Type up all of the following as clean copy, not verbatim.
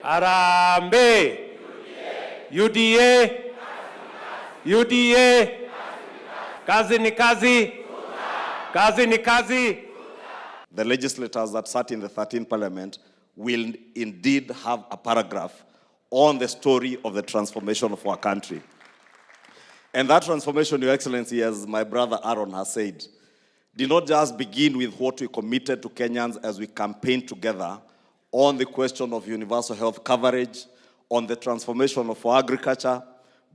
Harambee! UDA! UDA! Kazi ni kazi! Kazi ni kazi! The legislators that sat in the 13th Parliament will indeed have a paragraph on the story of the transformation of our country. And that transformation, Your Excellency, as my brother Aaron has said, did not just begin with what we committed to Kenyans as we campaigned together on the question of universal health coverage, on the transformation of our agriculture,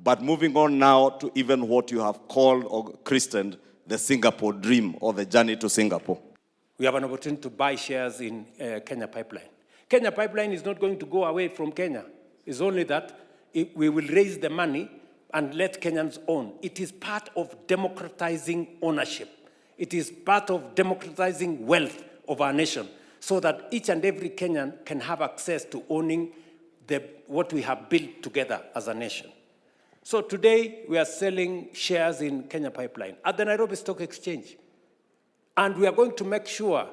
but moving on now to even what you have called or christened the Singapore dream or the journey to Singapore. We have an opportunity to buy shares in Kenya Pipeline. Kenya Pipeline is not going to go away from Kenya. It's only that we will raise the money and let Kenyans own. It is part of democratizing ownership. It is part of democratizing wealth of our nation so that each and every Kenyan can have access to owning what we have built together as a nation. So today we are selling shares in Kenya Pipeline at the Nairobi Stock Exchange. And we are going to make sure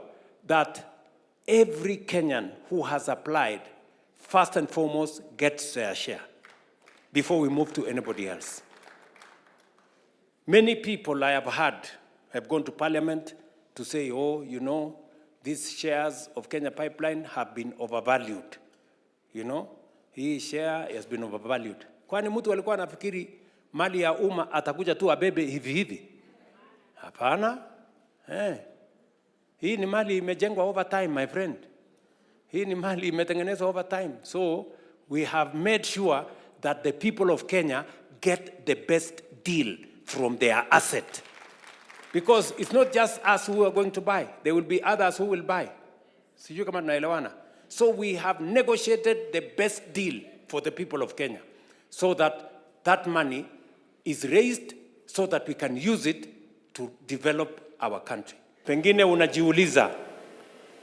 that every Kenyan who has applied, first and foremost, gets their share before we move to anybody else. Many people I have heard have gone to Parliament to say, oh, you know, these shares of Kenya Pipeline have been overvalued. You know, hii share has been overvalued. Kwani mtu alikuwa anafikiri mali ya umma atakuja tu abebe hivi hivi? Hapana. Hii ni mali imejengwa over time, my friend. Hii ni mali imetengenezwa over time. So we have made sure that the people of Kenya get the best deal from their asset. Because it's not just us who are going to buy. There will be others who will buy. Sijui kama tunaelewana. So we have negotiated the best deal for the people of Kenya so that that money is raised so that we can use it to develop our country. Pengine unajiuliza,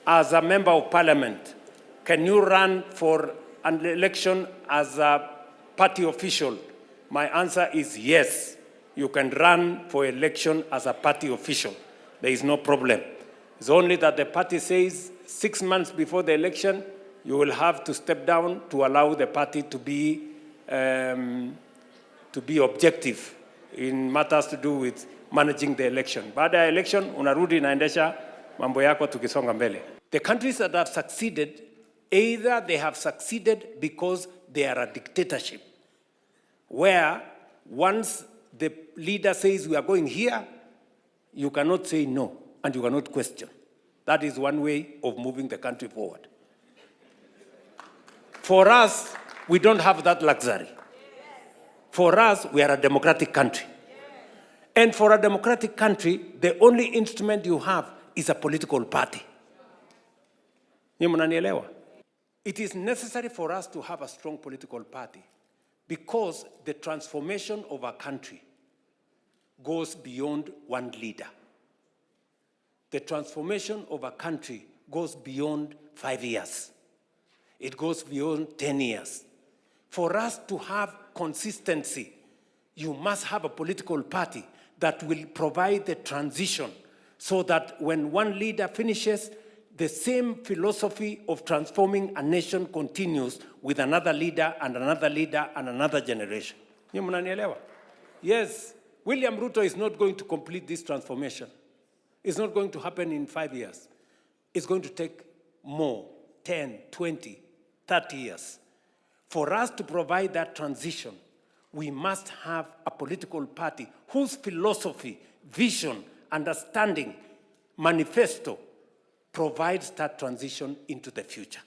as a member of parliament, can you run for an election as a party official? My answer is yes. You can run for election as a party official. There is no problem. It's only that the party says 6 months before the election, you will have to step down to allow the party to be objective in matters to do with managing the election. Baada ya election, unarudi naendesha mambo yako tukisonga mbele. The countries that have succeeded, either they have succeeded because they are a dictatorship, where once the leader says we are going here, you cannot say no, and you cannot question. That is one way of moving the country forward. For us, we don't have that luxury. For us, we are a democratic country. And for a democratic country, the only instrument you have is a political party. It is necessary for us to have a strong political party because the transformation of a country goes beyond one leader. The transformation of a country goes beyond 5 years. It goes beyond 10 years. For us to have consistency, you must have a political party that will provide the transition so that when one leader finishes, the same philosophy of transforming a nation continues with another leader and another leader and another generation. Yes, William Ruto is not going to complete this transformation. It's not going to happen in 5 years. It's going to take more, 10, 20, 30 years. For us to provide that transition, we must have a political party whose philosophy, vision, understanding, manifesto provides that transition into the future.